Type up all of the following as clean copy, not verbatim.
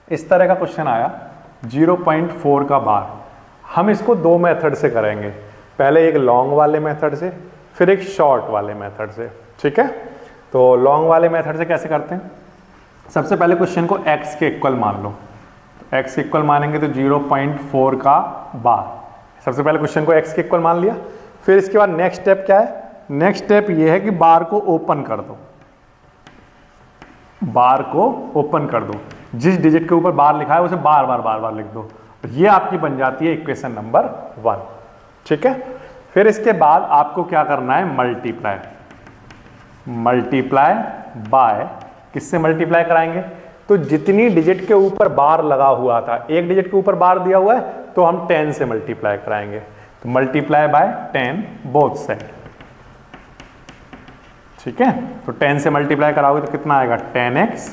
इस तरह का क्वेश्चन आया 0.4 का बार, हम इसको दो मेथड से करेंगे, पहले एक लॉन्ग वाले मेथड से, फिर एक शॉर्ट वाले मेथड से। ठीक है, तो लॉन्ग वाले मेथड से कैसे करते हैं? सबसे पहले क्वेश्चन को x के इक्वल मान लो, x के इक्वल मानेंगे तो 0.4 का बार, सबसे पहले क्वेश्चन को x के इक्वल मान लिया। फिर इसके बाद नेक्स्ट स्टेप क्या है? नेक्स्ट स्टेप ये है कि बार को ओपन कर दो, बार को ओपन कर दो, जिस डिजिट के ऊपर बार लिखा है उसे बार बार लिख दो, ये आपकी बन जाती है इक्वेशन नंबर 1। ठीक है, फिर इसके बाद आपको क्या करना है? मल्टीप्लाई, मल्टीप्लाई बाय, किससे मल्टीप्लाई कराएंगे? तो जितनी डिजिट के ऊपर बार लगा हुआ था, एक डिजिट के ऊपर बार दिया हुआ है तो हम 10 से मल्टीप्लाई कराएंगे, तो मल्टीप्लाई बाय 10 बोथ साइड। ठीक है, तो 10 से मल्टीप्लाई कराओगे तो कितना आएगा? 10x,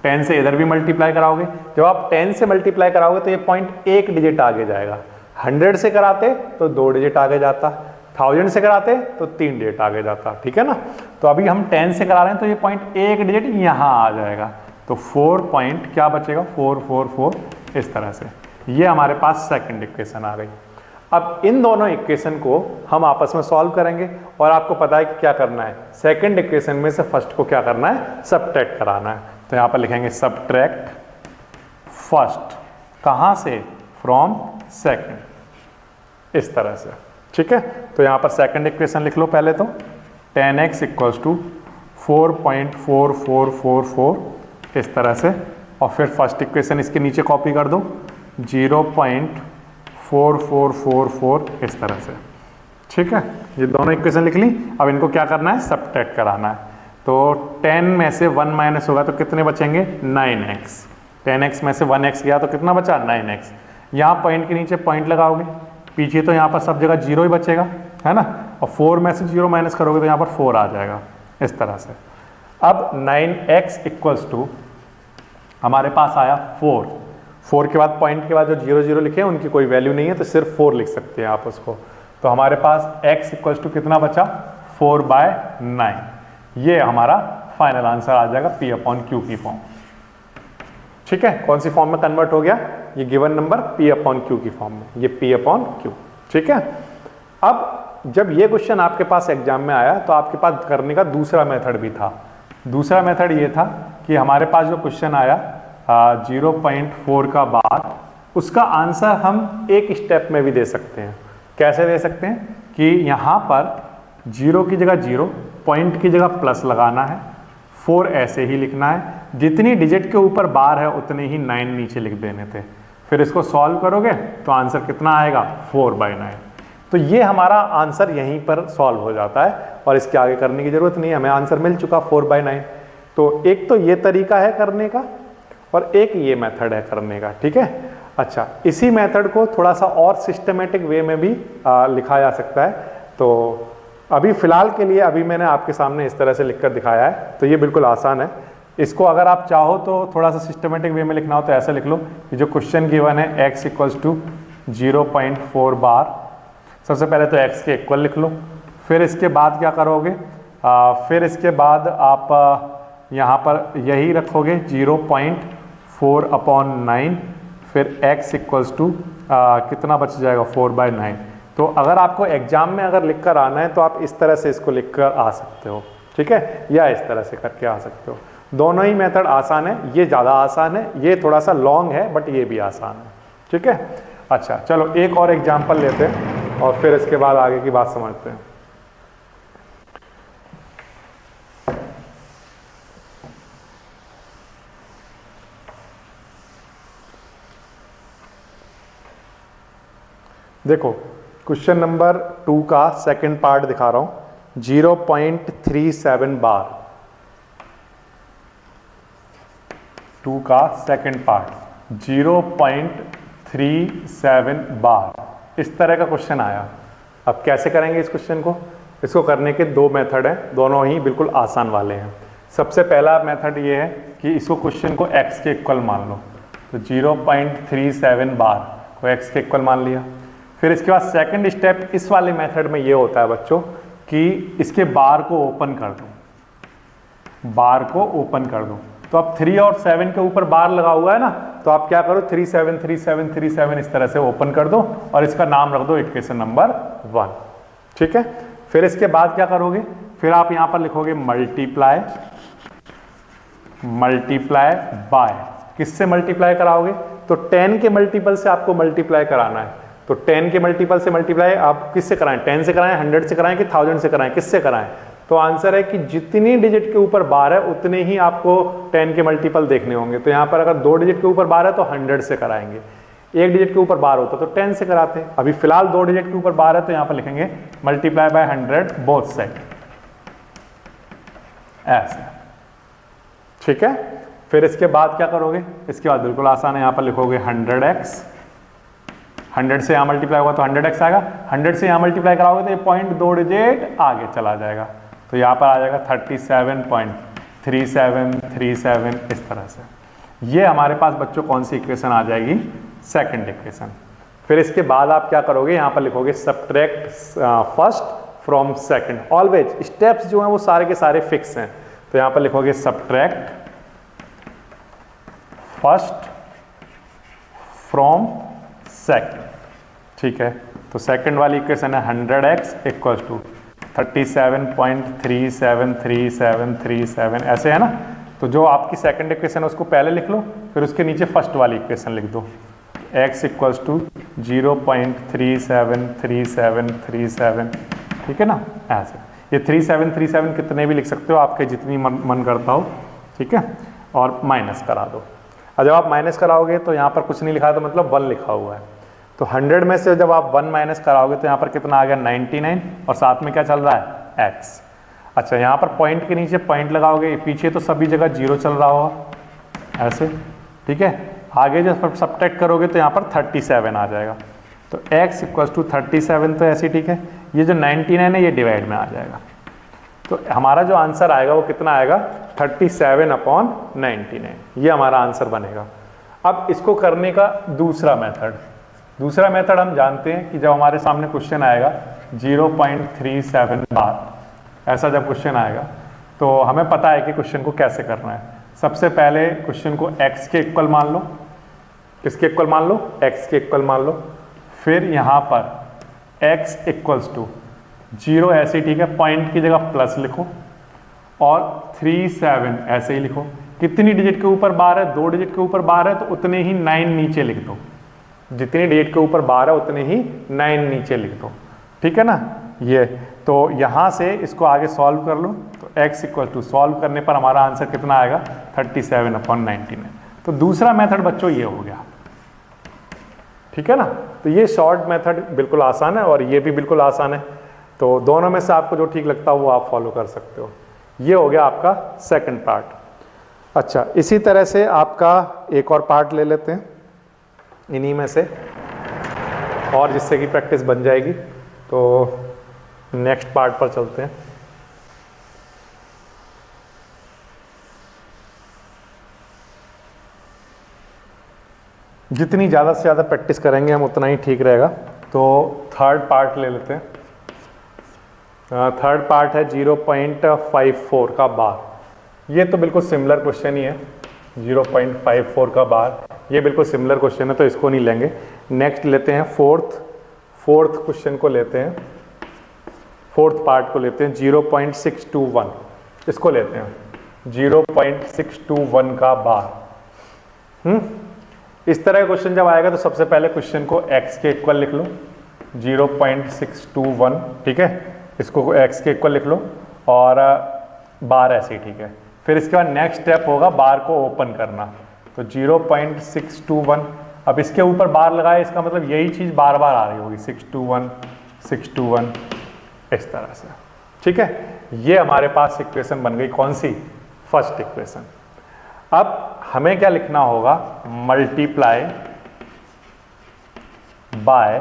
10 से इधर भी मल्टीप्लाई कराओगे, जब आप 10 से मल्टीप्लाई कराओगे तो ये पॉइंट एक डिजिट आगे जाएगा, 100 से कराते तो 2 डिजिट आगे जाता, 1000 से कराते तो 3 डिजिट आगे जाता। ठीक है ना, तो अभी हम 10 से करा रहे हैं तो ये पॉइंट एक डिजिट यहाँ आ जाएगा, तो 4 पॉइंट क्या बचेगा? 4 4 4, इस तरह से। ये हमारे पास सेकंड इक्वेशन आ गई। अब इन दोनों इक्वेशन को हम आपस में सॉल्व करेंगे, और आपको पता है कि क्या करना है, सेकंड इक्वेशन में से फर्स्ट को क्या करना है? सब्ट्रैक्ट कराना है। तो यहाँ पर लिखेंगे सब्ट्रैक्ट फर्स्ट, कहाँ से? फ्रॉम सेकंड, इस तरह से। ठीक है, तो यहाँ पर सेकंड इक्वेशन लिख लो पहले तो, 10x इक्वल्स टू 4.4444, इस तरह से, और फिर फर्स्ट इक्वेशन इसके नीचे कॉपी कर दो, 0.4444, इस तरह से। ठीक है, ये दोनों इक्वेशन लिख ली। अब इनको क्या करना है? सब्ट्रैक्ट कराना है। तो 10 में से 1 माइनस होगा तो कितने बचेंगे? 9x। 10x में से 1x गया तो कितना बचा? 9x। यहाँ पॉइंट के नीचे पॉइंट लगाओगे, पीछे तो यहाँ पर सब जगह 0 ही बचेगा, है ना, और 4 में से 0 माइनस करोगे तो यहाँ पर 4 आ जाएगा, इस तरह से। अब 9x इक्वल्स टू हमारे पास आया 4, 4 के बाद पॉइंट के बाद जो 0 0 लिखे हैं उनकी कोई वैल्यू नहीं है, तो सिर्फ 4 लिख सकते हैं आप उसको। तो हमारे पास x इक्वल्स टू कितना बचा? 4/9। ये हमारा फाइनल आंसर आ जाएगा P/Q की फॉर्म। ठीक है, कौन सी फॉर्म में कन्वर्ट हो गया? ये गिवन नंबर P/Q की फॉर्म में, ये P/Q। ठीक है, अब जब ये क्वेश्चन आपके पास एग्जाम में आया तो आपके पास करने का दूसरा मेथड भी था। दूसरा मेथड ये था कि हमारे पास जो क्वेश्चन आया 0.4 का बार, उसका आंसर हम एक स्टेप में भी दे सकते हैं। कैसे दे सकते हैं? कि यहाँ पर 0 की जगह 0, पॉइंट की जगह प्लस लगाना है, 4 ऐसे ही लिखना है, जितनी डिजिट के ऊपर बार है उतने ही 9 नीचे लिख देने थे। फिर इसको सॉल्व करोगे तो आंसर कितना आएगा? 4/9। तो ये हमारा आंसर यहीं पर सॉल्व हो जाता है, और इसके आगे करने की जरूरत नहीं, हमें आंसर मिल चुका 4/9। तो एक तो ये तरीका है करने का, और एक ये मेथड है करने का। ठीक है, अच्छा, इसी मेथड को थोड़ा सा और सिस्टमेटिक वे में भी लिखा जा सकता है। तो अभी फिलहाल के लिए अभी मैंने आपके सामने इस तरह से लिखकर दिखाया है, तो ये बिल्कुल आसान है। इसको अगर आप चाहो तो थोड़ा सा सिस्टमेटिक वे में लिखना हो तो ऐसे लिख लो कि जो क्वेश्चन गिवन है x इक्वल्स टू 0.4 बार, सबसे पहले तो x के इक्वल लिख लो, फिर इसके बाद क्या करोगे? फिर इसके बाद आप यहाँ पर यही रखोगे 0.4/9, फिर x इक्वल्स टू कितना बच जाएगा? 4/9। तो अगर आपको एग्जाम में अगर लिखकर आना है तो आप इस तरह से इसको लिखकर आ सकते हो। ठीक है, या इस तरह से करके आ सकते हो। दोनों ही मेथड आसान है, ये ज़्यादा आसान है, ये थोड़ा सा लॉन्ग है, बट ये भी आसान है। ठीक है, अच्छा चलो एक और एग्जाम्पल लेते हैं और फिर इसके बाद आगे की बात समझते हैं। देखो, क्वेश्चन नंबर 2 का सेकंड पार्ट दिखा रहा हूं, 0.37 बार। 2 का सेकंड पार्ट 0.37 बार, इस तरह का क्वेश्चन आया। अब कैसे करेंगे इस क्वेश्चन को? इसको करने के दो मेथड हैं, दोनों ही बिल्कुल आसान वाले हैं। सबसे पहला मेथड ये है कि इसको क्वेश्चन को x के इक्वल मान लो, तो 0.37 बार को x के इक्वल मान लिया। फिर इसके बाद सेकंड स्टेप इस वाले मेथड में ये होता है बच्चों कि इसके बार को ओपन कर दो, बार को ओपन कर दो। तो अब 3 और 7 के ऊपर बार लगा हुआ है ना, तो आप क्या करो 3 7 3 7 3 7 इस तरह से ओपन कर दो और इसका नाम रख दो इक्वेशन नंबर 1। ठीक है, फिर इसके बाद क्या करोगे, फिर आप यहां पर लिखोगे मल्टीप्लाई बाय, किससे मल्टीप्लाई कराओगे, तो 10 के मल्टीपल से आपको मल्टीप्लाई कराना है। तो 10 के मल्टीपल से मल्टीप्लाई आप किससे कराएं, 10 से कराएं, 100 से कराएं कि 1000 से कराएं, किससे कराएं। तो आंसर है कि जितनी डिजिट के ऊपर बार है उतने ही आपको 10 के मल्टीपल देखने होंगे। तो यहाँ पर अगर 2 डिजिट के ऊपर बार है तो 100 से कराएंगे, 1 डिजिट के ऊपर बार होता तो 10 से कराते हैं। अभी फिलहाल 2 डिजिट के ऊपर बार है तो यहाँ पर लिखेंगे मल्टीप्लाई बाय 100 बोथ साइड, ऐसे। ठीक है, फिर इसके बाद क्या करोगे, इसके बाद बिल्कुल आसान है, यहाँ पर लिखोगे 100x, 100 से यहाँ मल्टीप्लाई होगा तो 100x आएगा, 100 से यहाँ मल्टीप्लाई कराओगे तो ये पॉइंट 2 डिजिट आगे चला जाएगा, तो यहाँ पर आ जाएगा 37.3737 इस तरह से। ये हमारे पास बच्चों कौन सी इक्वेशन आ जाएगी, सेकंड इक्वेशन। फिर इसके बाद आप क्या करोगे, यहाँ पर लिखोगे subtract first from second. Always steps जो हैं वो सारे के सारे फिक्स हैं, तो यहाँ पर लिखोगे सब्ट्रैक्ट फर्स्ट फ्रॉम सेकंड। ठीक है, तो सेकंड वाली इक्वेशन है 100x इक्वल्स टू 37.373737 ऐसे है ना। तो जो आपकी सेकंड इक्वेशन है उसको पहले लिख लो, फिर उसके नीचे फर्स्ट वाली इक्वेशन लिख दो, x इक्वल्स टू 0.373737। ठीक है ना, ऐसे। ये 3737 कितने भी लिख सकते हो, आपके जितनी मन करता हो। ठीक है, और माइनस करा दो। और जब आप माइनस कराओगे तो यहाँ पर कुछ नहीं लिखा है तो मतलब 1 लिखा हुआ है, तो 100 में से जब आप 1 माइनस कराओगे तो यहाँ पर कितना आ गया 99, और साथ में क्या चल रहा है x। अच्छा, यहाँ पर पॉइंट के नीचे पॉइंट लगाओगे, पीछे तो सभी जगह 0 चल रहा होगा ऐसे। ठीक है, आगे जब सब्ट्रैक्ट करोगे तो यहाँ पर 37 आ जाएगा, तो x इक्वल्स टू 37 तो ऐसे। ठीक है, ये जो 99 है ये डिवाइड में आ जाएगा, तो हमारा जो आंसर आएगा वो कितना आएगा 37/99, ये हमारा आंसर बनेगा। अब इसको करने का दूसरा मेथड हम जानते हैं कि जब हमारे सामने क्वेश्चन आएगा 0.37 बार, ऐसा जब क्वेश्चन आएगा तो हमें पता है कि क्वेश्चन को कैसे करना है। सबसे पहले क्वेश्चन को x के इक्वल मान लो, किसके इक्वल मान लो, x के इक्वल मान लो। फिर यहाँ पर x इक्वल्स टू 0 ऐसे, ठीक है, पॉइंट की जगह प्लस लिखो, और 37 ऐसे ही लिखो। कितनी डिजिट के ऊपर बार है, 2 डिजिट के ऊपर बार है तो उतने ही 9 नीचे लिख दो, जितनी डिजिट के ऊपर बार है उतने ही 9 नीचे लिख दो। ठीक है ना, ये तो यहाँ से इसको आगे सॉल्व कर लो, तो x इक्वल टू सॉल्व करने पर हमारा आंसर कितना आएगा 37/99। तो दूसरा मेथड बच्चों ये हो गया। ठीक है ना, तो ये शॉर्ट मेथड बिल्कुल आसान है और ये भी बिल्कुल आसान है, तो दोनों में से आपको जो ठीक लगता हो वो आप फॉलो कर सकते हो। ये हो गया आपका सेकंड पार्ट। अच्छा, इसी तरह से आपका एक और पार्ट ले लेते हैं इन्हीं में से, और जिससे कि प्रैक्टिस बन जाएगी। तो नेक्स्ट पार्ट पर चलते हैं। जितनी ज़्यादा से ज़्यादा प्रैक्टिस करेंगे हम उतना ही ठीक रहेगा। तो थर्ड पार्ट ले लेते हैं। थर्ड पार्ट है 0.54 का बार। ये तो बिल्कुल सिमिलर क्वेश्चन ही है, 0.54 का बार, ये बिल्कुल सिमिलर क्वेश्चन है तो इसको नहीं लेंगे। नेक्स्ट लेते हैं फोर्थ क्वेश्चन को लेते हैं, फोर्थ पार्ट को लेते हैं 0.621, इसको लेते हैं 0.621 का बार। इस तरह का क्वेश्चन जब आएगा तो सबसे पहले क्वेश्चन को x के इक्वल लिख लो 0.621, ठीक है, इसको x के इक्वल लिख लो और बार ऐसे ही, ठीक है। फिर इसके बाद नेक्स्ट स्टेप होगा बार को ओपन करना, तो 0.621। अब इसके ऊपर बार लगाए, इसका मतलब यही चीज़ बार बार आ रही होगी 621 इस तरह से, ठीक है। ये हमारे पास इक्वेशन बन गई, कौन सी, फर्स्ट इक्वेशन। अब हमें क्या लिखना होगा, मल्टीप्लाई बाय,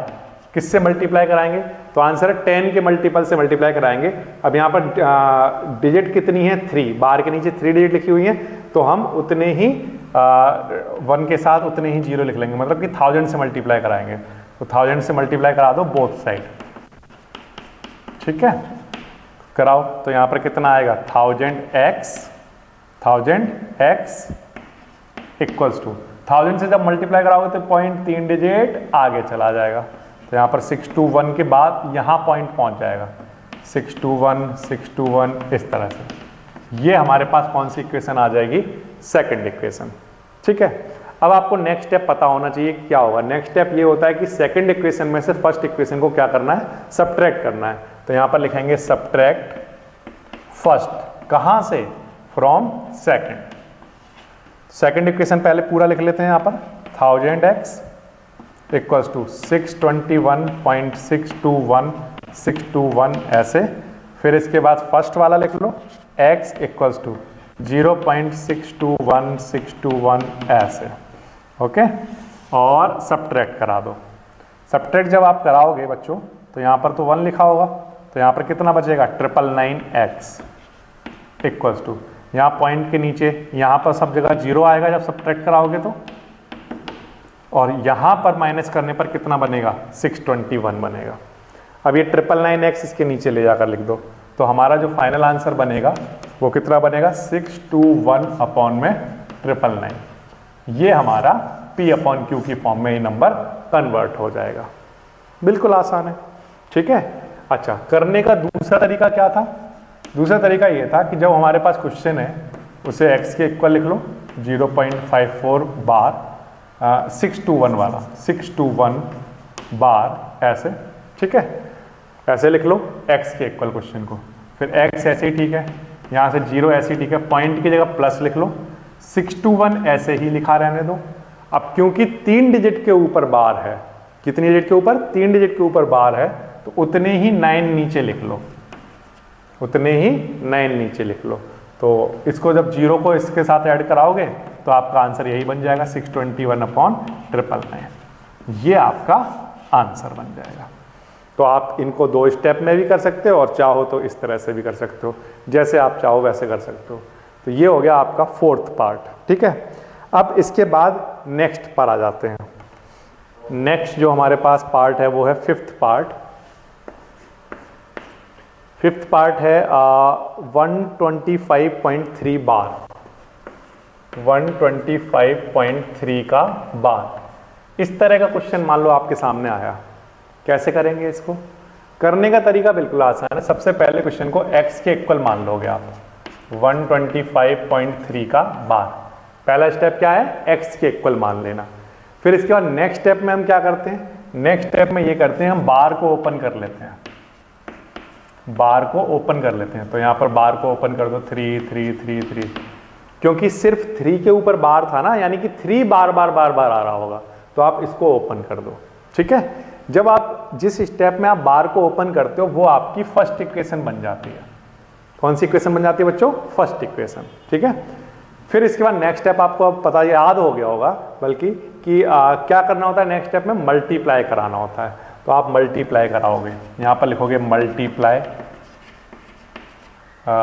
किससे मल्टीप्लाई कराएंगे, तो आंसर है 10 के मल्टीपल से मल्टीप्लाई कराएंगे। अब यहाँ पर डिजिट कितनी है 3, बार के नीचे 3 डिजिट लिखी हुई है, तो हम उतने ही 1 के साथ उतने ही 0 लिख लेंगे, मतलब कि 1000 से मल्टीप्लाई कराएंगे, तो 1000 से मल्टीप्लाई करा दो बोथ साइड, ठीक है, कराओ। तो यहाँ पर कितना आएगा 1000x 1000x इक्वल्स टू 1000 से जब मल्टीप्लाई कराओगे तो पॉइंट 3 डिजिट आगे चला जाएगा, तो यहाँ पर 621 के बाद यहाँ पॉइंट पहुँच जाएगा 621 इस तरह से। ये हमारे पास कौन सी इक्वेशन आ जाएगी? Second equation. ठीक है, अब आपको नेक्स्ट स्टेप पता होना चाहिए क्या होगा। नेक्स्ट स्टेप ये होता है कि सेकंड इक्वेशन में से फर्स्ट इक्वेशन को क्या करना है? सब्ट्रैक्ट करना है। तो यहाँ पर लिखेंगे सब्ट्रैक्ट फर्स्ट, कहाँ से? From second. सेकंड इक्वेशन पहले पूरा लिख लेते हैं यहाँ पर, 1000x इक्वल्स टू 621.621 ऐसे। फिर इसके बाद फर्स्ट वाला लिख लो, x इक्वल्स टू 0.621621 ऐसे। ओके, और सब्ट्रैक्ट करा दो। सब्ट्रैक्ट जब आप कराओगे बच्चों तो यहाँ पर तो 1 लिखा होगा, तो यहाँ पर कितना बचेगा? 999x इक्वल्स टू, यहाँ पॉइंट के नीचे यहाँ पर सब जगह 0 आएगा जब सब्ट्रैक्ट कराओगे तो, और यहाँ पर माइनस करने पर कितना बनेगा? 621 बनेगा। अब ये 999x इसके नीचे ले जाकर लिख दो, तो हमारा जो फाइनल आंसर बनेगा वो कितना बनेगा? 621 अपॉन में 999। ये हमारा P/Q की फॉर्म में ये नंबर कन्वर्ट हो जाएगा। बिल्कुल आसान है। ठीक है, अच्छा, करने का दूसरा तरीका क्या था? दूसरा तरीका ये था कि जब हमारे पास क्वेश्चन है उसे x के इक्वल लिख लो 0.54 बार 621 वाला 621 बार ऐसे। ठीक है, ऐसे लिख लो x के इक्वल क्वेश्चन को, फिर x ऐसे ही ठीक है, यहाँ से 0 ऐसे ही ठीक है, पॉइंट की जगह प्लस लिख लो, 621 ऐसे ही लिखा रहने दो। अब क्योंकि 3 डिजिट के ऊपर बार है, कितनी डिजिट के ऊपर? 3 डिजिट के ऊपर बार है, तो उतने ही 9 नीचे लिख लो, उतने ही 9 नीचे लिख लो। तो इसको जब 0 को इसके साथ ऐड कराओगे तो आपका आंसर यही बन जाएगा 621 अपॉन 999। ये आपका आंसर बन जाएगा। तो आप इनको 2 स्टेप में भी कर सकते हो और चाहो तो इस तरह से भी कर सकते हो, जैसे आप चाहो वैसे कर सकते हो। तो ये हो गया आपका 4th पार्ट। ठीक है, अब इसके बाद नेक्स्ट पर आ जाते हैं। नेक्स्ट जो हमारे पास पार्ट है वो है 5th पार्ट। 5th पार्ट है 125.3 बार, 125.3 का बार। इस तरह का क्वेश्चन मान लो आपके सामने आया, कैसे करेंगे इसको? करने का तरीका बिल्कुल आसान है। सबसे पहले क्वेश्चन को x के इक्वल मान लोगे आप, 125.3 का बार। पहला स्टेप क्या है? x के इक्वल मान लेना। फिर इसके बाद नेक्स्ट स्टेप में हम क्या करते हैं? नेक्स्ट स्टेप में ये करते हैं, हम बार को ओपन कर लेते हैं, बार को ओपन कर लेते हैं। तो यहाँ पर बार को ओपन कर दो 3 3 3 3, क्योंकि सिर्फ 3 के ऊपर बार था ना, यानी कि 3 बार बार बार बार आ रहा होगा, तो आप इसको ओपन कर दो। ठीक है, जब आप जिस स्टेप में आप बार को ओपन करते हो वो आपकी फर्स्ट इक्वेशन बन जाती है। कौन सी इक्वेशन बन जाती है बच्चों? First equation. ठीक है, फिर इसके बाद नेक्स्ट स्टेप आपको अब पता याद हो गया होगा बल्कि कि क्या करना होता है नेक्स्ट स्टेप में? मल्टीप्लाई कराना होता है। तो आप मल्टीप्लाई कराओगे, यहाँ पर लिखोगे मल्टीप्लाई,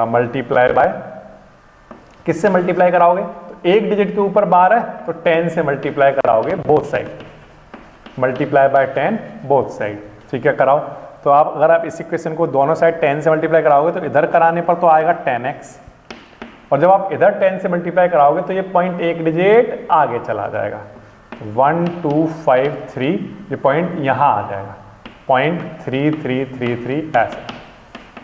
मल्टीप्लाई बाय, किससे मल्टीप्लाई कराओगे? तो 1 डिजिट के ऊपर बार है तो 10 से मल्टीप्लाई कराओगे both side, multiply by 10 both side. ठीक है, कराओ। तो आप अगर आप इस इक्वेशन को दोनों साइड 10 से मल्टीप्लाई कराओगे तो इधर कराने पर तो आएगा 10x, और जब आप इधर 10 से मल्टीप्लाई कराओगे तो ये पॉइंट 1 डिजिट आगे चला जाएगा, 1 2 5 3, ये पॉइंट यहाँ आ जाएगा, पॉइंट 3 3 3 3 ऐसे।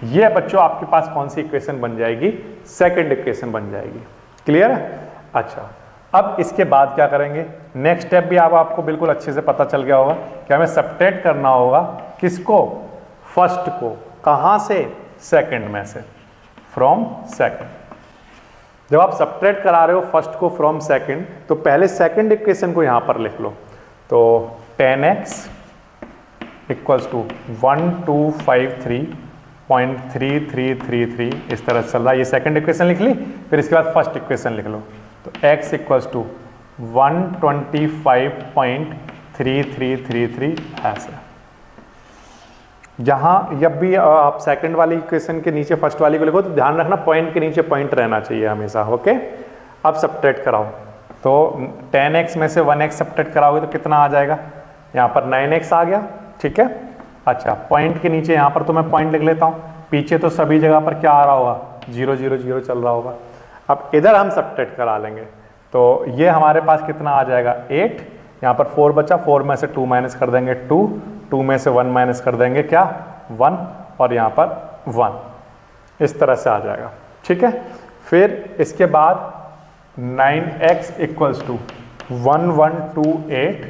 ये बच्चों आपके पास कौन सी इक्वेशन बन जाएगी? सेकंड इक्वेशन बन जाएगी। क्लियर है? अच्छा, अब इसके बाद क्या करेंगे? नेक्स्ट स्टेप भी आपको बिल्कुल अच्छे से पता चल गया होगा कि हमें सब्ट्रैक्ट करना होगा किसको? फर्स्ट को। कहाँ से? सेकंड में से, फ्रॉम सेकंड। जब आप सब्ट्रैक्ट करा रहे हो फर्स्ट को फ्रॉम सेकंड, तो पहले सेकंड इक्वेशन को यहां पर लिख लो। तो 10x इक्वल्स टू 1253.3333 इस तरह चल रहा है। ये सेकंड इक्वेशन लिख ली, फिर इसके बाद फर्स्ट इक्वेशन लिख लो। तो x इक्वल्स टू 125.3333 ऐसे। जहाँ जब भी आप सेकंड वाली इक्वेशन के नीचे फर्स्ट वाली को लिखो तो ध्यान रखना पॉइंट के नीचे पॉइंट रहना चाहिए हमेशा। ओके, अब सब्ट्रैक्ट कराओ। तो 10x में से 1x सब्ट्रैक्ट कराओगे तो कितना आ जाएगा? यहाँ पर 9x आ गया। ठीक है, अच्छा, पॉइंट के नीचे यहाँ पर तो मैं पॉइंट लिख लेता हूँ, पीछे तो सभी जगह पर क्या आ रहा होगा? 0 0 0 चल रहा होगा। अब इधर हम सब्ट्रैक्ट करा लेंगे, तो ये हमारे पास कितना आ जाएगा 8, यहाँ पर 4 बचा, 4 में से 2 माइनस कर देंगे 2, 2 में से 1 माइनस कर देंगे क्या 1, और यहाँ पर 1, इस तरह से आ जाएगा। ठीक है, फिर इसके बाद 9x इक्वल्स टू 1128,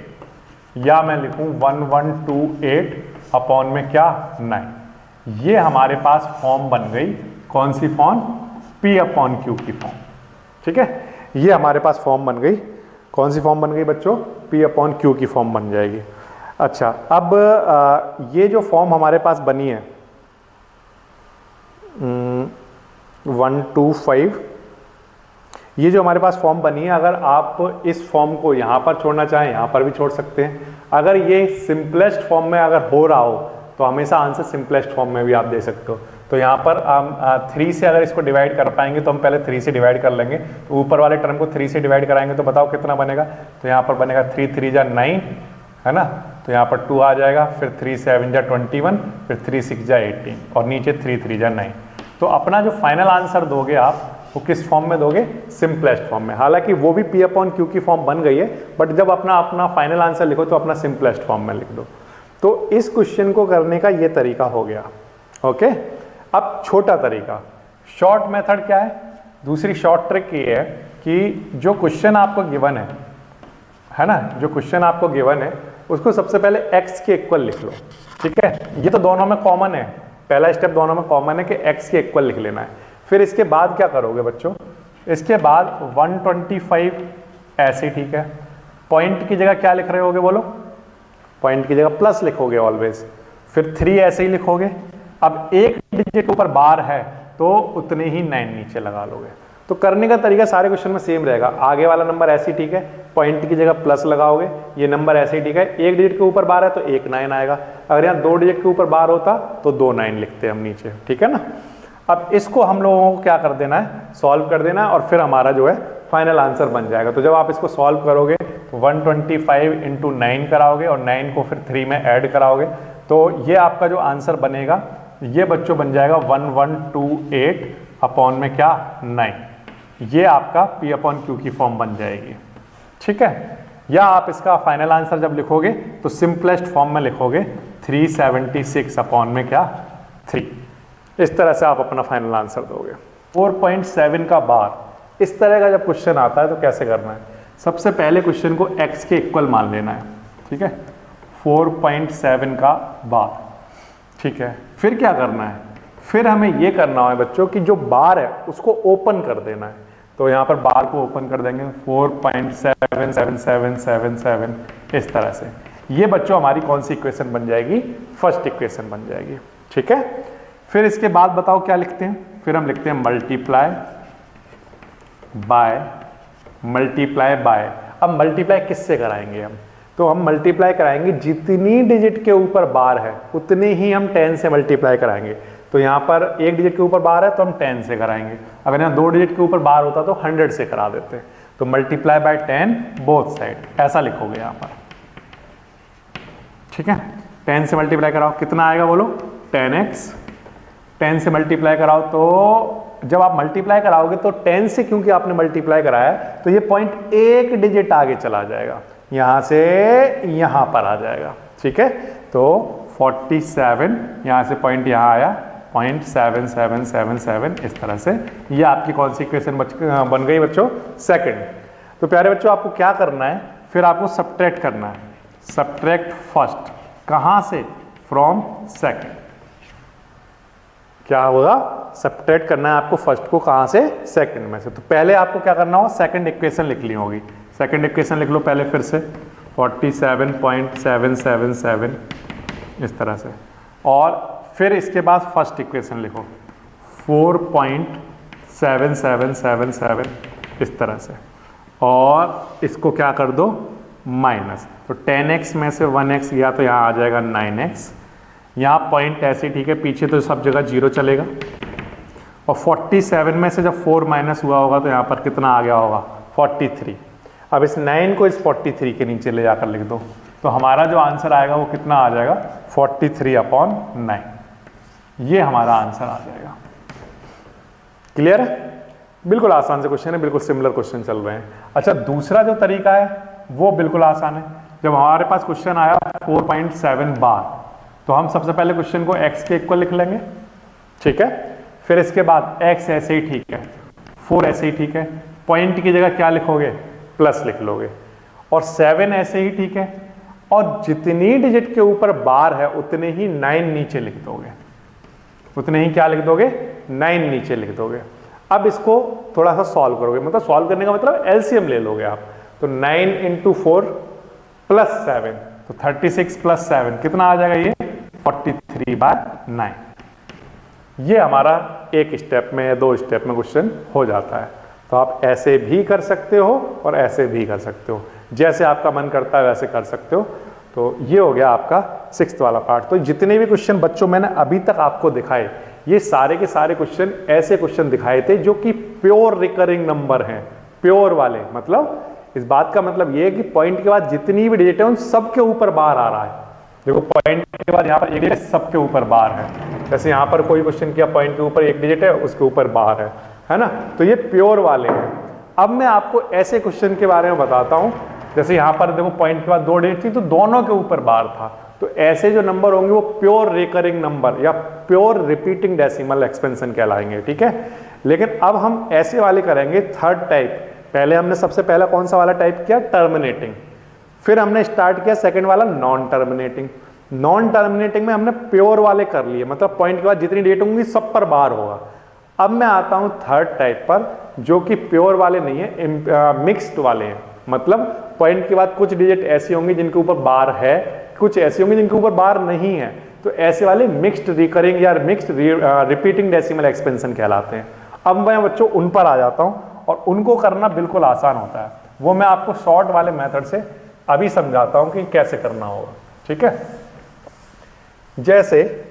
या मैं लिखूं 1128 अपॉन में क्या 9। ये हमारे पास फॉर्म बन गई, कौन सी फॉर्म, P अपॉन Q की फॉर्म। ठीक है, ये हमारे पास फॉर्म बन गई, कौन सी फॉर्म बन गई बच्चों, P अपॉन Q की फॉर्म बन जाएगी। अच्छा, अब ये जो फॉर्म हमारे पास बनी है 1 2 5, ये जो हमारे पास फॉर्म बनी है, अगर आप इस फॉर्म को यहाँ पर छोड़ना चाहें यहाँ पर भी छोड़ सकते हैं। अगर ये सिंपलेस्ट फॉर्म में अगर हो रहा हो तो हमेशा आंसर सिंपलेस्ट फॉर्म में भी आप दे सकते हो। तो यहाँ पर हम 3 से अगर इसको डिवाइड कर पाएंगे तो हम पहले 3 से डिवाइड कर लेंगे, तो ऊपर वाले टर्म को 3 से डिवाइड कराएंगे तो बताओ कितना बनेगा, तो यहाँ पर बनेगा 3 3 जा 9, है ना, तो यहाँ पर 2 आ जाएगा, फिर 3 7 जा 21, फिर 3 6 जा 18, और नीचे 3 3 जा 9। तो अपना जो फाइनल आंसर दोगे आप वो किस फॉर्म में दोगे, सिंपलेस्ट फॉर्म में। हालांकि वो भी P अपॉन Q की फॉर्म बन गई है, बट जब अपना फाइनल आंसर लिखो तो अपना सिंपलेस्ट फॉर्म में लिख दो। तो इस क्वेश्चन को करने का ये तरीका हो गया। ओके, अब छोटा तरीका, शॉर्ट मेथड क्या है, दूसरी शॉर्ट ट्रिक ये है कि जो क्वेश्चन आपको गिवन है ना, जो क्वेश्चन आपको गिवन है उसको सबसे पहले x के इक्वल लिख लो। ठीक है, ये तो दोनों में कॉमन है, पहला स्टेप दोनों में कॉमन है कि x के इक्वल लिख लेना है। फिर इसके बाद क्या करोगे बच्चों, इसके बाद 125 ऐसे, ठीक है, पॉइंट की जगह क्या लिख रहे होगे बोलो, पॉइंट की जगह प्लस लिखोगे ऑलवेज, फिर 3 ऐसे ही लिखोगे। अब एक डिजिट ऊपर बार है तो उतने ही 9 नीचे लगा लोगे। तो करने का तरीका सारे क्वेश्चन में सेम रहेगा, आगे वाला नंबर ऐसे ही ठीक है, पॉइंट की जगह प्लस लगाओगे, ये नंबर ऐसे ही ठीक है, एक डिजिट के ऊपर बार है तो एक 9 आएगा, अगर यहाँ 2 डिजिट के ऊपर बार होता तो 2 9 लिखते हम नीचे। ठीक है ना, अब इसको हम लोगों को क्या कर देना है, सॉल्व कर देना है, और फिर हमारा जो है फाइनल आंसर बन जाएगा। तो जब आप इसको सॉल्व करोगे तो 125 इंटू 9 कराओगे और 9 को फिर 3 में ऐड कराओगे, तो ये आपका जो आंसर बनेगा ये बच्चों बन जाएगा 1128 अपॉन में क्या 9। ये आपका P अपॉन Q की फॉर्म बन जाएगी। ठीक है, या आप इसका फाइनल आंसर जब लिखोगे तो सिंपलेस्ट फॉर्म में लिखोगे 376 अपॉन में क्या 3। इस तरह से आप अपना फाइनल आंसर दोगे। 4.7 का बार, इस तरह का जब क्वेश्चन आता है तो कैसे करना है, सबसे पहले क्वेश्चन को x के इक्वल मान लेना है। ठीक है, 4.7 का बार, ठीक है, फिर क्या करना है, फिर हमें ये करना है बच्चों कि जो बार है उसको ओपन कर देना है। तो यहाँ पर बार को ओपन कर देंगे 4.77777 इस तरह से। ये बच्चों हमारी कौन सी इक्वेशन बन जाएगी, फर्स्ट इक्वेशन बन जाएगी। ठीक है, फिर इसके बाद बताओ क्या लिखते हैं, फिर हम लिखते हैं मल्टीप्लाई बाय। अब मल्टीप्लाई किससे कराएंगे हम, तो हम मल्टीप्लाई कराएंगे जितनी डिजिट के ऊपर बार है उतने ही हम 10 से मल्टीप्लाई कराएंगे। तो यहाँ पर एक डिजिट के ऊपर बार है तो हम 10 से कराएंगे, अगर यहाँ 2 डिजिट के ऊपर बार होता तो 100 से करा देते। तो मल्टीप्लाई बाय 10 बोथ साइड, ऐसा लिखोगे यहाँ पर। ठीक है, 10 से मल्टीप्लाई कराओ, कितना आएगा बोलो 10x। 10 से मल्टीप्लाई कराओ, तो जब आप मल्टीप्लाई कराओगे तो 10 से क्योंकि आपने मल्टीप्लाई कराया तो ये पॉइंट एक डिजिट आगे चला जाएगा, यहां से यहां पर आ जाएगा। ठीक है, तो 47 यहां से पॉइंट यहां आया 0.7777 इस तरह से। ये आपकी कौन सी इक्वेशन बन गई बच्चों, सेकंड। तो प्यारे बच्चों आपको क्या करना है, फिर आपको सब्ट्रैक्ट करना है। सब्ट्रैक्ट फर्स्ट, कहां से, फ्रॉम सेकंड। क्या होगा, सब्ट्रैक्ट करना है आपको फर्स्ट को, कहां से, सेकंड में से। तो पहले आपको क्या करना होगा, सेकंड इक्वेशन लिख ली होगी। सेकंड इक्वेशन लिख लो पहले फिर से 47.777 इस तरह से, और फिर इसके बाद फर्स्ट इक्वेशन लिखो 4.7777 इस तरह से, और इसको क्या कर दो माइनस। तो 10x में से 1x गया तो यहाँ आ जाएगा 9x। यहाँ पॉइंट ऐसे ठीक है, पीछे तो सब जगह 0 चलेगा, और 47 में से जब 4 माइनस हुआ होगा तो यहाँ पर कितना आ गया होगा 43। अब इस 9 को इस 43 के नीचे ले जाकर लिख दो, तो हमारा जो आंसर आएगा वो कितना आ जाएगा 43/9। ये हमारा आंसर आ जाएगा। क्लियर है, बिल्कुल आसान से क्वेश्चन है, बिल्कुल सिमिलर क्वेश्चन चल रहे हैं। अच्छा, दूसरा जो तरीका है वो बिल्कुल आसान है। जब हमारे पास क्वेश्चन आया 4.7 बार, तो हम सबसे पहले क्वेश्चन को x के इक्वल लिख लेंगे, ठीक है। फिर इसके बाद x ऐसे ही ठीक है, 4 ऐसे ही ठीक है, पॉइंट की जगह क्या लिखोगे, प्लस लिख लोगे, और 7 ऐसे ही ठीक है, और जितनी डिजिट के ऊपर बार है उतने ही 9 नीचे लिख दोगे, उतने ही क्या लिख दोगे, 9 नीचे लिख दोगे। अब इसको थोड़ा सा सॉल्व करोगे, मतलब सॉल्व करने का मतलब एलसीएम ले लोगे आप, तो 9 इंटू 4 प्लस 7, तो 36 प्लस 7 कितना आ जाएगा, ये 43/9। ये हमारा एक स्टेप में या 2 स्टेप में क्वेश्चन हो जाता है। तो आप ऐसे भी कर सकते हो और ऐसे भी कर सकते हो, जैसे आपका मन करता है वैसे कर सकते हो। तो ये हो गया आपका 6th वाला पार्ट। तो जितने भी क्वेश्चन बच्चों मैंने अभी तक आपको दिखाए, ये सारे के सारे क्वेश्चन ऐसे क्वेश्चन दिखाए थे जो कि प्योर रिकरिंग नंबर हैं, प्योर वाले। मतलब इस बात का मतलब ये है कि पॉइंट के बाद जितनी भी डिजिट है उन सबके ऊपर बार आ रहा है। देखो पॉइंट के बाद यहाँ पर एक डिजिट, सबके ऊपर बार है। जैसे यहाँ पर कोई क्वेश्चन किया, पॉइंट के ऊपर एक डिजिट है, उसके ऊपर बार है ना। तो ये प्योर वाले हैं। अब मैं आपको ऐसे क्वेश्चन के बारे में बताता हूँ, जैसे यहाँ पर देखो पॉइंट के बाद 2 डिजिट थी तो दोनों के ऊपर बार था। तो ऐसे जो नंबर होंगे वो प्योर रिकरिंग नंबर या प्योर रिपीटिंग डेसिमल एक्सपेंशन कहलाएंगे, ठीक है। लेकिन अब हम ऐसे वाले करेंगे 3rd टाइप। पहले हमने सबसे पहला कौन सा वाला टाइप किया, टर्मिनेटिंग। फिर हमने स्टार्ट किया सेकंड वाला नॉन टर्मिनेटिंग। नॉन टर्मिनेटिंग में हमने प्योर वाले कर लिए, मतलब पॉइंट के बाद जितनी डेट होंगी सब पर बार होगा। अब मैं आता हूं 3rd टाइप पर, जो कि प्योर वाले नहीं है, मिक्स्ड वाले हैं। मतलब पॉइंट के बाद कुछ डिजिट ऐसी होंगी जिनके ऊपर बार है, कुछ ऐसी होंगी जिनके ऊपर बार नहीं है। तो ऐसे वाले मिक्स्ड रिकरिंग या मिक्स्ड रिपीटिंग डेसिमल एक्सपेंशन कहलाते हैं। अब मैं बच्चों उन पर आ जाता हूं, और उनको करना बिल्कुल आसान होता है। वो मैं आपको शॉर्ट वाले मेथड से अभी समझाता हूं कि कैसे करना होगा, ठीक है। जैसे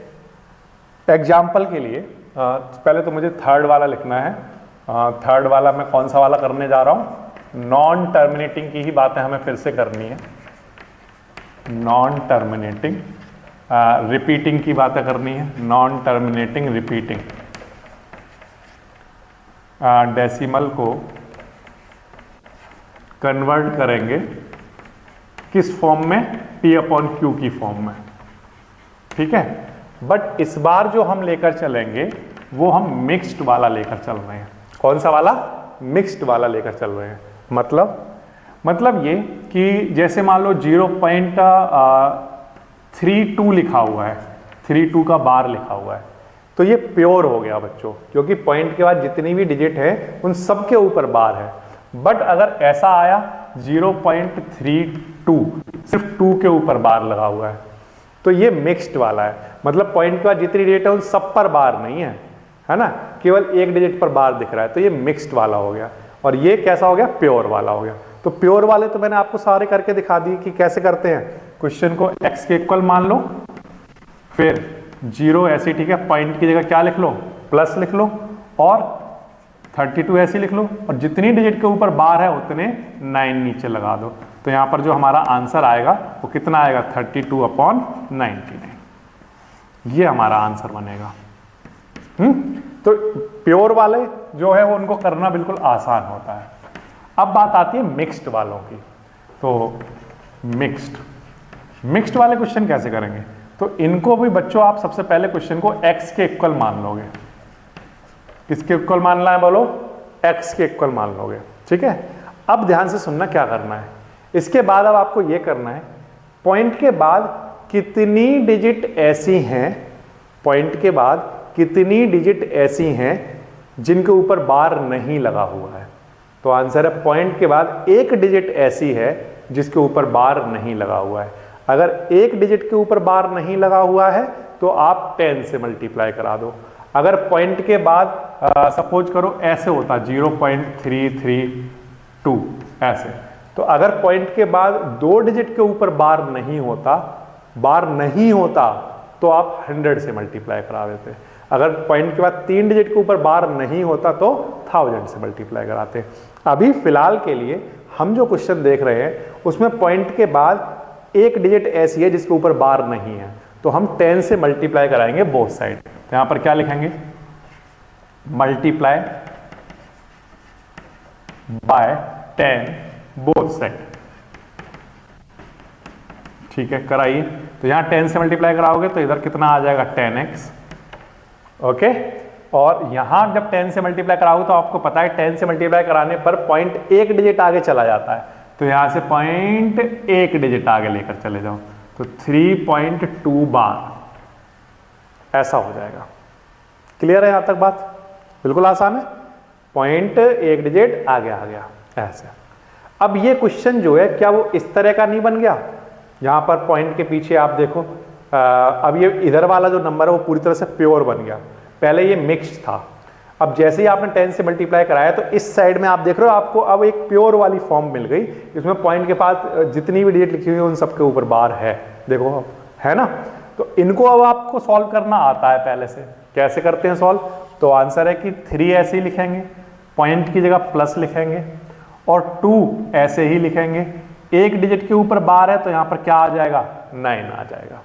एग्जाम्पल के लिए पहले तो मुझे 3rd वाला लिखना है। 3rd वाला मैं कौन सा वाला करने जा रहा हूं, नॉन टर्मिनेटिंग की ही बातें हमें फिर से करनी है। नॉन टर्मिनेटिंग रिपीटिंग की बातें करनी है, नॉन टर्मिनेटिंग रिपीटिंग डेसिमल को कन्वर्ट करेंगे किस फॉर्म में, P/Q की फॉर्म में, ठीक है। बट इस बार जो हम लेकर चलेंगे वो हम मिक्स्ड वाला लेकर चल रहे हैं। कौन सा वाला, मिक्स्ड वाला लेकर चल रहे हैं। मतलब ये कि जैसे मान लो 0.32 लिखा हुआ है, 32 का बार लिखा हुआ है, तो ये प्योर हो गया बच्चों, क्योंकि पॉइंट के बाद जितनी भी डिजिट है उन सब के ऊपर बार है। बट अगर ऐसा आया 0.32 सिर्फ 2 के ऊपर बार लगा हुआ है, तो ये मिक्स्ड वाला है। मतलब पॉइंट के बाद जितनी डिजिट है उन सब पर बार नहीं है ना, केवल एक डिजिट पर बार दिख रहा है, तो ये मिक्स्ड वाला हो गया। और ये कैसा हो गया, प्योर वाला हो गया। तो प्योर वाले तो मैंने आपको सारे करके दिखा दिए कि कैसे करते हैं। क्वेश्चन को x के इक्वल मान लो, फिर 0 ऐसे, ठीक है, पॉइंट की जगह क्या लिख लो, प्लस लिख लो, और 32 ऐसे लिख लो, और जितनी डिजिट के ऊपर बार है उतने 9 नीचे लगा दो। तो यहां पर जो हमारा आंसर आएगा वो कितना आएगा, 32/99। ये हमारा आंसर बनेगा। तो प्योर वाले जो है वो उनको करना बिल्कुल आसान होता है। अब बात आती है मिक्स्ड वालों की। तो मिक्स्ड वाले क्वेश्चन कैसे करेंगे, तो इनको भी बच्चों आप सबसे पहले क्वेश्चन को x के इक्वल मान लोगे। किसके इक्वल मानना है, बोलो, x के इक्वल मान लोगे, ठीक है। अब ध्यान से सुनना क्या करना है। इसके बाद अब आपको यह करना है, पॉइंट के बाद कितनी डिजिट ऐसी हैं, पॉइंट के बाद कितनी डिजिट ऐसी हैं जिनके ऊपर बार नहीं लगा हुआ है। तो आंसर है पॉइंट के बाद एक डिजिट ऐसी है जिसके ऊपर बार नहीं लगा हुआ है। अगर एक डिजिट के ऊपर बार नहीं लगा हुआ है तो आप 10 से मल्टीप्लाई करा दो। अगर पॉइंट के बाद सपोज करो ऐसे होता 0.332 ऐसे, तो अगर पॉइंट के बाद 2 डिजिट के ऊपर बार नहीं होता तो आप 100 से मल्टीप्लाई करा देते। अगर पॉइंट के बाद 3 डिजिट के ऊपर बार नहीं होता तो 1000 से मल्टीप्लाई कराते। अभी फिलहाल के लिए हम जो क्वेश्चन देख रहे हैं उसमें पॉइंट के बाद एक डिजिट ऐसी है जिसके ऊपर बार नहीं है, तो हम 10 से मल्टीप्लाई कराएंगे बोथ साइड। तो यहां पर क्या लिखेंगे, मल्टीप्लाई बाय 10 बोथ साइड। ठीक है, कराइए। तो यहां 10 से मल्टीप्लाई कराओगे तो इधर कितना आ जाएगा 10x। ओके, और यहां जब 10 से मल्टीप्लाई कराओगे तो आपको पता है 10 से मल्टीप्लाई कराने पर पॉइंट एक डिजिट आगे चला जाता है, तो यहां से पॉइंट एक डिजिट आगे लेकर चले जाओ तो 3.2 बार ऐसा हो जाएगा। क्लियर है यहां तक बात? बिल्कुल आसान है, पॉइंट एक डिजिट आगे आ गया ऐसे। अब ये क्वेश्चन जो है क्या वो इस तरह का नहीं बन गया? यहां पर पॉइंट के पीछे आप देखो, अब ये इधर वाला जो नंबर है वो पूरी तरह से प्योर बन गया, पहले ये मिक्स्ड था। अब जैसे ही आपने 10 से मल्टीप्लाई कराया तो इस साइड में आप देख रहे हो आपको अब एक प्योर वाली फॉर्म मिल गई, इसमें पॉइंट के पास जितनी भी डिजिट लिखी हुई है उन सबके ऊपर बार है, देखो है ना। तो इनको अब आपको सॉल्व करना आता है पहले से। कैसे करते हैं सॉल्व? तो आंसर है कि 3 ऐसे ही लिखेंगे, पॉइंट की जगह प्लस लिखेंगे, और 2 ऐसे ही लिखेंगे। एक डिजिट के ऊपर बार है तो यहां पर क्या आ जाएगा 9 आ जाएगा।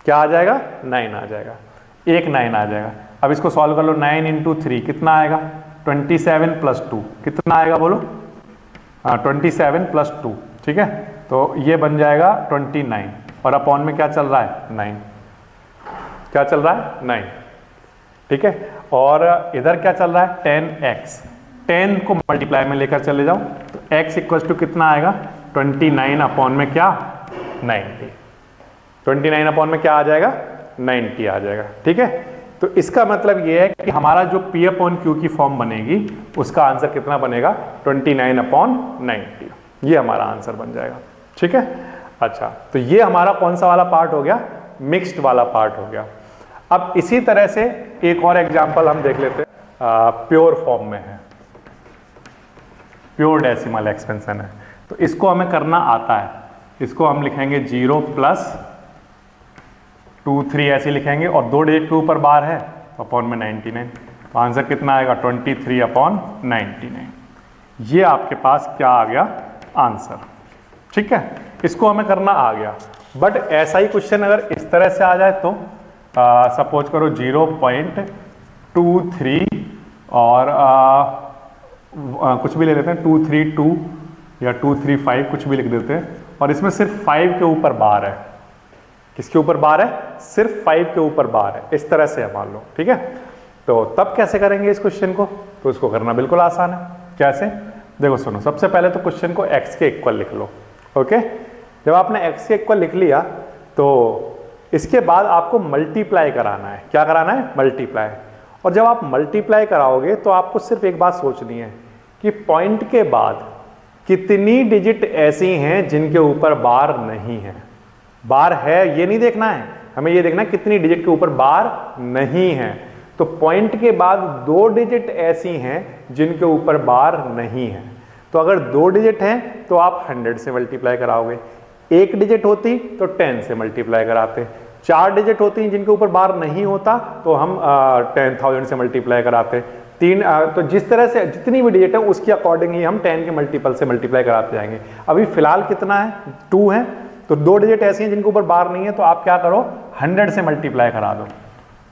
क्या आ जाएगा 9 आ जाएगा, एक 9 आ जाएगा। अब इसको सॉल्व कर लो, 9 इंटू 3 कितना आएगा 27 प्लस 2 कितना आएगा बोलो? हाँ 27 प्लस 2, ठीक है, तो ये बन जाएगा 29, और अपॉन में क्या चल रहा है 9, क्या चल रहा है 9, ठीक है। और इधर क्या चल रहा है 10x, 10 को मल्टीप्लाई में लेकर चले जाओ तो x इक्वल टू कितना आएगा 29 अपॉन में क्या 90, 29 अपॉन में क्या आ जाएगा 90 आ जाएगा, ठीक है। तो इसका मतलब ये है कि हमारा जो P अपॉन Q की फॉर्म बनेगी उसका आंसर कितना बनेगा 29 अपॉन 90, ये हमारा आंसर बन जाएगा, ठीक है। अच्छा, तो ये हमारा कौन सा वाला पार्ट हो गया? मिक्स्ड वाला पार्ट हो गया। अब इसी तरह से एक और एग्जांपल हम देख लेते हैं, प्योर फॉर्म में है, प्योर डेसिमल एक्सपेंशन है, तो इसको हमें करना आता है। इसको हम लिखेंगे 0 प्लस 2 3 ऐसे लिखेंगे, और 2 डिजिट के ऊपर बार है तो अपॉन में 99, तो आंसर कितना आएगा 23 अपॉन 99। ये आपके पास क्या आ गया आंसर, ठीक है। इसको हमें करना आ गया। बट ऐसा ही क्वेश्चन अगर इस तरह से आ जाए तो सपोज करो 0.23 और कुछ भी ले लेते हैं 232 या 235 कुछ भी लिख देते हैं, और इसमें सिर्फ 5 के ऊपर बार है। किसके ऊपर बार है? सिर्फ 5 के ऊपर बार है, इस तरह से मान लो, ठीक है। तो तब कैसे करेंगे इस क्वेश्चन को? तो इसको करना बिल्कुल आसान है। कैसे? देखो सुनो, सबसे पहले तो क्वेश्चन को x के इक्वल लिख लो, ओके। जब आपने x के इक्वल लिख लिया तो इसके बाद आपको मल्टीप्लाई कराना है। क्या कराना है? मल्टीप्लाई। और जब आप मल्टीप्लाई कराओगे तो आपको सिर्फ एक बात सोचनी है कि पॉइंट के बाद कितनी डिजिट ऐसी हैं जिनके ऊपर बार नहीं है। बार है ये नहीं देखना है, हमें ये देखना है कितनी डिजिट के ऊपर बार नहीं है। तो पॉइंट के बाद 2 डिजिट ऐसी हैं जिनके ऊपर बार नहीं है। तो अगर 2 डिजिट हैं तो आप 100 से मल्टीप्लाई कराओगे, 1 डिजिट होती तो 10 से मल्टीप्लाई कराते, 4 डिजिट होती जिनके ऊपर बार नहीं होता तो हम 10,000 से मल्टीप्लाई कराते, 3 तो जिस तरह से जितनी भी डिजिट है उसके अकॉर्डिंग ही हम 10 के मल्टीपल से मल्टीप्लाई कराते जाएंगे। अभी फिलहाल कितना है 2 है, तो 2 डिजिट ऐसी हैं जिनके ऊपर बार नहीं है, तो आप क्या करो 100 से मल्टीप्लाई करा दो,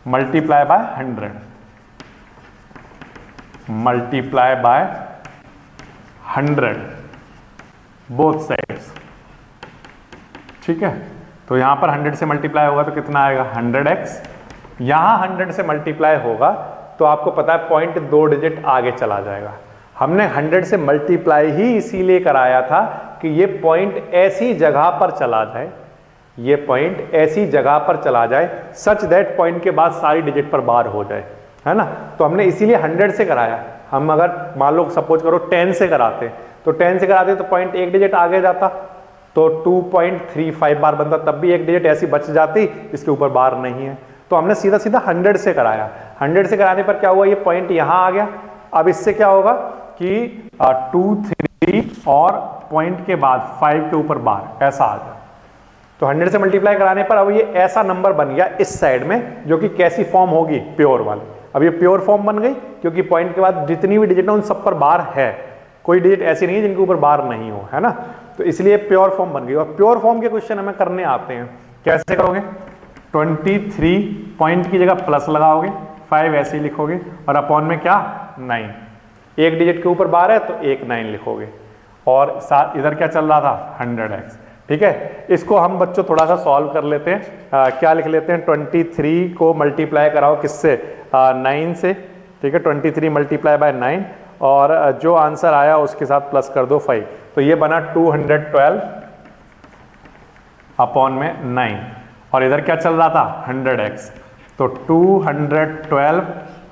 multiply by 100, multiply by 100 both sides, ठीक है। तो यहां पर 100 से मल्टीप्लाई होगा तो कितना आएगा 100x, यहां 100 से मल्टीप्लाई होगा तो आपको पता है पॉइंट 2 डिजिट आगे चला जाएगा। हमने 100 से मल्टीप्लाई ही इसीलिए कराया था कि ये पॉइंट ऐसी जगह पर चला जाए, ये पॉइंट ऐसी जगह पर चला जाए सच दैट पॉइंट के बाद सारी डिजिट पर बार हो जाए, है ना। तो हमने इसीलिए 100 से कराया। हम अगर मान लो सपोज करो 10 से कराते तो 10 से कराते तो पॉइंट एक डिजिट आगे जाता तो 2.35 बार बनता, तब भी एक डिजिट ऐसी बच जाती जिसके ऊपर बार नहीं है। तो हमने सीधा सीधा 100 से कराया। 100 से कराने पर क्या हुआ, ये पॉइंट यहां आ गया। अब इससे क्या होगा कि 2 3 और पॉइंट के बाद 5 के ऊपर बार ऐसा आ गया। तो 100 से मल्टीप्लाई कराने पर अब ये ऐसा नंबर बन गया इस साइड में, जो कि कैसी फॉर्म होगी प्योर वाली। अब ये प्योर फॉर्म बन गई क्योंकि पॉइंट के बाद जितनी भी डिजिट है उन सब पर बार है, कोई डिजिट ऐसी नहीं है जिनके ऊपर बार नहीं हो, है ना। तो इसलिए प्योर फॉर्म बन गई। और प्योर फॉर्म के क्वेश्चन हमें करने आते हैं। कैसे करोगे? 23 पॉइंट की जगह प्लस लगाओगे, 5 ऐसे ही लिखोगे और अपॉन में क्या 9, एक डिजिट के ऊपर बार है तो एक 9 लिखोगे, और साथ इधर क्या चल रहा था 100x। ठीक है, इसको हम बच्चों थोड़ा सा सॉल्व कर लेते हैं। क्या लिख लेते हैं, 23 को मल्टीप्लाई कराओ किससे, 9 से। ठीक है, 23 मल्टीप्लाई बाय 9, और जो आंसर आया उसके साथ प्लस कर दो 5। तो ये बना 212 अपॉन में 9, और इधर क्या चल रहा था 100x, तो 212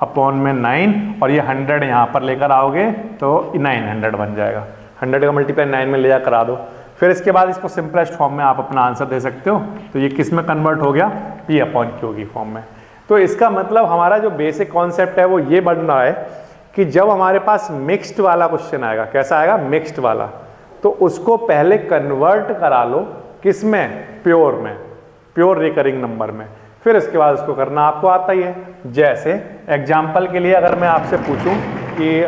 अपॉन में 9, और ये 100 यहाँ पर लेकर आओगे तो 900 बन जाएगा। 100 का मल्टीप्लाई 9 में ले जा करा दो। फिर इसके बाद इसको सिंपलेस्ट फॉर्म में आप अपना आंसर दे सकते हो। तो ये किस में कन्वर्ट हो गया, P अपॉन Q की फॉर्म में। तो इसका मतलब हमारा जो बेसिक कॉन्सेप्ट है वो ये बन रहा है कि जब हमारे पास मिक्स्ड वाला क्वेश्चन आएगा, कैसा आएगा, मिक्स्ड वाला, तो उसको पहले कन्वर्ट करा लो किस में, प्योर में, प्योर रिकरिंग नंबर में। फिर इसके बाद उसको करना आपको आता ही है। जैसे एग्जाम्पल के लिए अगर मैं आपसे पूछूं कि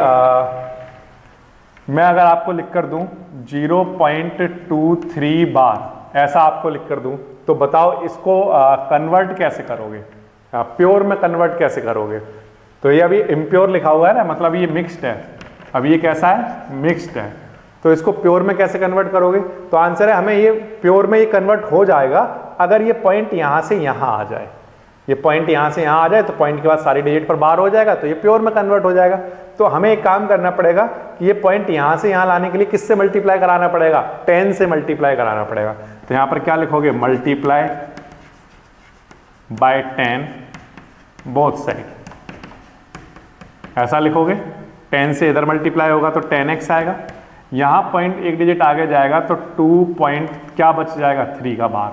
मैं अगर आपको लिख कर दूं 0.23 बार, ऐसा आपको लिख कर दूं, तो बताओ इसको कन्वर्ट कैसे करोगे, प्योर में कन्वर्ट कैसे करोगे। तो ये अभी इम्प्योर लिखा हुआ है ना, मतलब ये मिक्स्ड है। अब ये कैसा है, मिक्स्ड है। तो इसको प्योर में कैसे कन्वर्ट करोगे, तो आंसर है हमें ये प्योर में ये कन्वर्ट हो जाएगा अगर ये पॉइंट यहां से यहां आ जाए। ये पॉइंट यहां से यहां आ जाए तो पॉइंट के बाद सारी डिजिट पर बार हो जाएगा, तो ये प्योर में कन्वर्ट हो जाएगा। तो हमें एक काम करना पड़ेगा कि ये पॉइंट यहां से यहां लाने के लिए किससे मल्टीप्लाई कराना पड़ेगा, 10 से मल्टीप्लाई कराना पड़ेगा। तो यहां पर क्या लिखोगे, मल्टीप्लाई बाय 10 बोथ साइड, ऐसा लिखोगे। 10 से इधर मल्टीप्लाई होगा तो 10x आएगा, यहां पॉइंट एक डिजिट आगे जाएगा तो 2 पॉइंट क्या बच जाएगा, 3 का बार।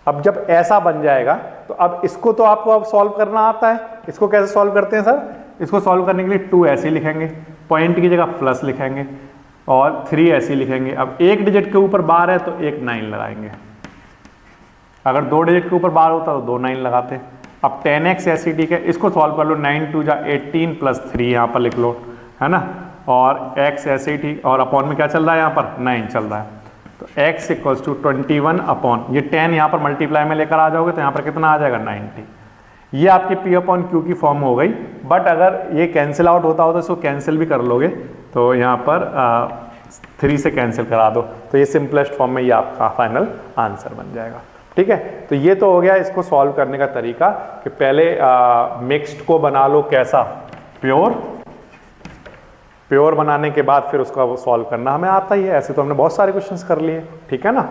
अब जब ऐसा बन जाएगा तो अब इसको तो आपको अब सॉल्व करना आता है। इसको कैसे सॉल्व करते हैं सर, इसको सॉल्व करने के लिए 2 ऐसे लिखेंगे, पॉइंट की जगह प्लस लिखेंगे, और 3 ऐसे लिखेंगे। अब एक डिजिट के ऊपर बार है तो एक 9 लगाएंगे, अगर 2 डिजिट के ऊपर बार होता तो 2 9 लगाते। अब 10x ऐसी, ठीक है, इसको सॉल्व कर लो, 9 2 जा 18 प्लस 3 यहाँ पर लिख लो, है ना, और x ऐसे ही ठीक, और अपॉन में क्या चल रहा है, यहाँ पर 9 चल रहा है। तो x इक्वल्स टू 21 अपॉन ये 10 यहाँ पर मल्टीप्लाई में लेकर आ जाओगे तो यहाँ पर कितना आ जाएगा, 90। ये आपकी P अपॉन Q की फॉर्म हो गई। बट अगर ये कैंसिल आउट होता हो तो इसको कैंसिल भी कर लोगे, तो यहाँ पर 3 से कैंसिल करा दो, तो ये सिंपलेस्ट फॉर्म में ये आपका फाइनल आंसर बन जाएगा। ठीक है, तो ये तो हो गया इसको सॉल्व करने का तरीका कि पहले मिक्स्ड को बना लो कैसा, प्योर। प्योर बनाने के बाद फिर उसका सॉल्व करना हमें आता ही है। ऐसे तो हमने बहुत सारे क्वेश्चंस कर लिए, ठीक है ना।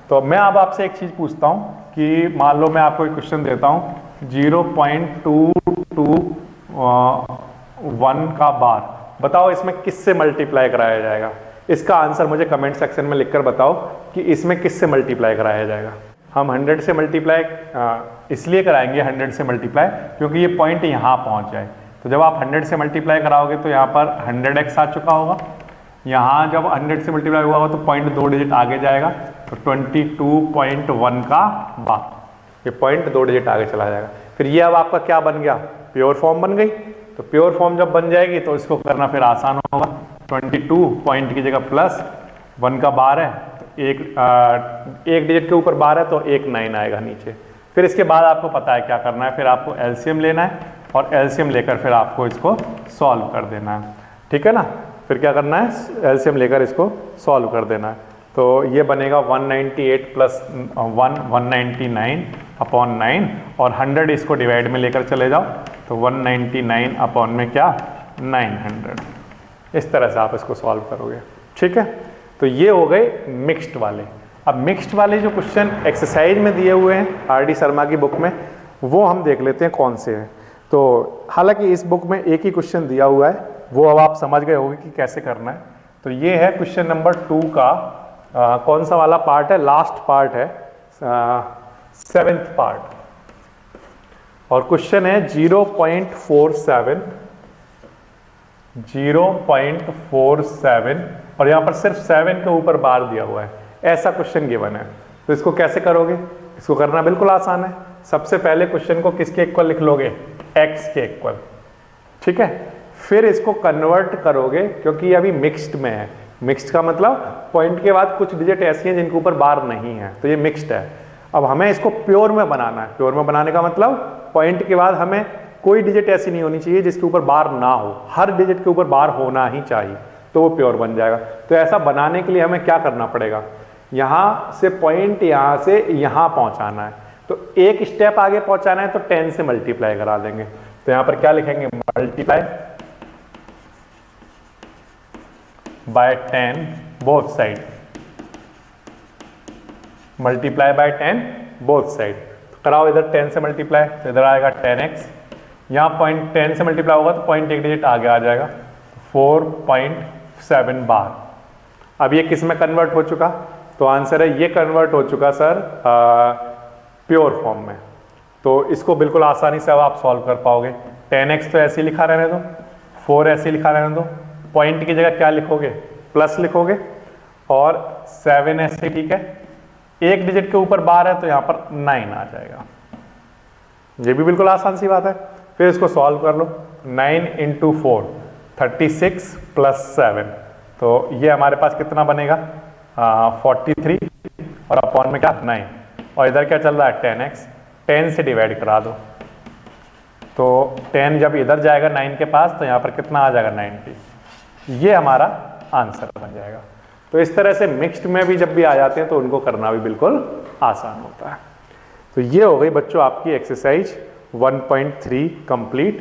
तो मैं अब आपसे एक चीज़ पूछता हूँ कि मान लो मैं आपको एक क्वेश्चन देता हूँ 0.221 का बार, बताओ इसमें किससे मल्टीप्लाई कराया जाएगा। इसका आंसर मुझे कमेंट सेक्शन में लिखकर बताओ कि इसमें किससे मल्टीप्लाई कराया जाएगा। हम 100 से मल्टीप्लाई इसलिए कराएंगे 100 से मल्टीप्लाई क्योंकि ये पॉइंट यहाँ पहुँच जाए। तो जब आप 100 से मल्टीप्लाई कराओगे तो यहाँ पर 100x आ चुका होगा, यहाँ जब 100 से मल्टीप्लाई हुआ होगा तो पॉइंट 2 डिजिट आगे जाएगा, तो 22.1 का बार, ये पॉइंट 2 डिजिट आगे चला जाएगा। फिर ये अब आपका क्या बन गया, प्योर फॉर्म बन गई। तो प्योर फॉर्म जब बन जाएगी तो इसको करना फिर आसान होगा। 22 पॉइंट की जगह प्लस 1 का बार है, तो एक डिजिट के ऊपर बार है तो एक 9 आएगा नीचे। फिर इसके बाद आपको पता है क्या करना है, फिर आपको एलसीएम लेना है और एलसीएम लेकर फिर आपको इसको सॉल्व कर देना है, ठीक है ना। फिर क्या करना है, एलसीएम लेकर इसको सॉल्व कर देना है। तो ये बनेगा 198 प्लस 199 अपॉन 9, और 100 इसको डिवाइड में लेकर चले जाओ तो 199 अपॉन में क्या 900। इस तरह से आप इसको सॉल्व करोगे, ठीक है। तो ये हो गए मिक्स्ड वाले। अब मिक्स्ड वाले जो क्वेश्चन एक्सरसाइज में दिए हुए हैं आर.डी. शर्मा की बुक में, वो हम देख लेते हैं कौन से हैं। तो हालांकि इस बुक में एक ही क्वेश्चन दिया हुआ है, वो अब आप समझ गए होंगे कि कैसे करना है। तो ये है क्वेश्चन नंबर 2 का कौन सा वाला पार्ट है, लास्ट पार्ट है, 7th पार्ट। और क्वेश्चन है 0.47 और यहाँ पर सिर्फ 7 के ऊपर बार दिया हुआ है, ऐसा क्वेश्चन गिवन है। तो इसको कैसे करोगे, इसको करना बिल्कुल आसान है। सबसे पहले क्वेश्चन को किसके इक्वल लिख लोगे, x के इक्वल, ठीक है। फिर इसको कन्वर्ट करोगे क्योंकि ये अभी मिक्स्ड में है। मिक्स्ड का मतलब पॉइंट के बाद कुछ डिजिट ऐसी हैं जिनके ऊपर बार नहीं है, तो ये मिक्स्ड है। अब हमें इसको प्योर में बनाना है। प्योर में बनाने का मतलब पॉइंट के बाद हमें कोई डिजिट ऐसी नहीं होनी चाहिए जिसके ऊपर बार ना हो, हर डिजिट के ऊपर बार होना ही चाहिए, तो वो प्योर बन जाएगा। तो ऐसा बनाने के लिए हमें क्या करना पड़ेगा, यहाँ से पॉइंट यहाँ से यहाँ पहुँचाना है, तो एक स्टेप आगे पहुँचाना है तो 10 से मल्टीप्लाई करा देंगे। तो यहाँ पर क्या लिखेंगे, multiply by 10 both side, multiply by 10 both side. कराओ इधर 10 से मल्टीप्लाई, तो इधर आएगा 10x, यहाँ पॉइंट 10 से मल्टीप्लाई होगा तो पॉइंट एक डिजिट आगे आ जाएगा, 4.7 बार। अब ये किस में कन्वर्ट हो चुका, तो आंसर है ये कन्वर्ट हो चुका सर प्योर फॉर्म में। तो इसको बिल्कुल आसानी से अब आप सॉल्व कर पाओगे। 10x तो ऐसे ही लिखा रहने दो, 4 ऐसे ही लिखा रहने दो, पॉइंट की जगह क्या लिखोगे, प्लस लिखोगे, और 7 ऐसे, ठीक है, एक डिजिट के ऊपर बार है तो यहाँ पर 9 आ जाएगा। ये भी बिल्कुल आसान सी बात है। फिर इसको सॉल्व कर लो, 9 × 4 36 + 7, तो ये हमारे पास कितना बनेगा 43, और अपॉन में क्या 9, और इधर क्या चल रहा है 10x, 10 से डिवाइड करा दो, तो 10 जब इधर जाएगा 9 के पास तो यहाँ पर कितना आ जाएगा 90, ये हमारा आंसर बन जाएगा। तो इस तरह से मिक्स्ड में भी जब भी आ जाते हैं तो उनको करना भी बिल्कुल आसान होता है। तो ये हो गई बच्चों आपकी एक्सरसाइज 1.3 कंप्लीट।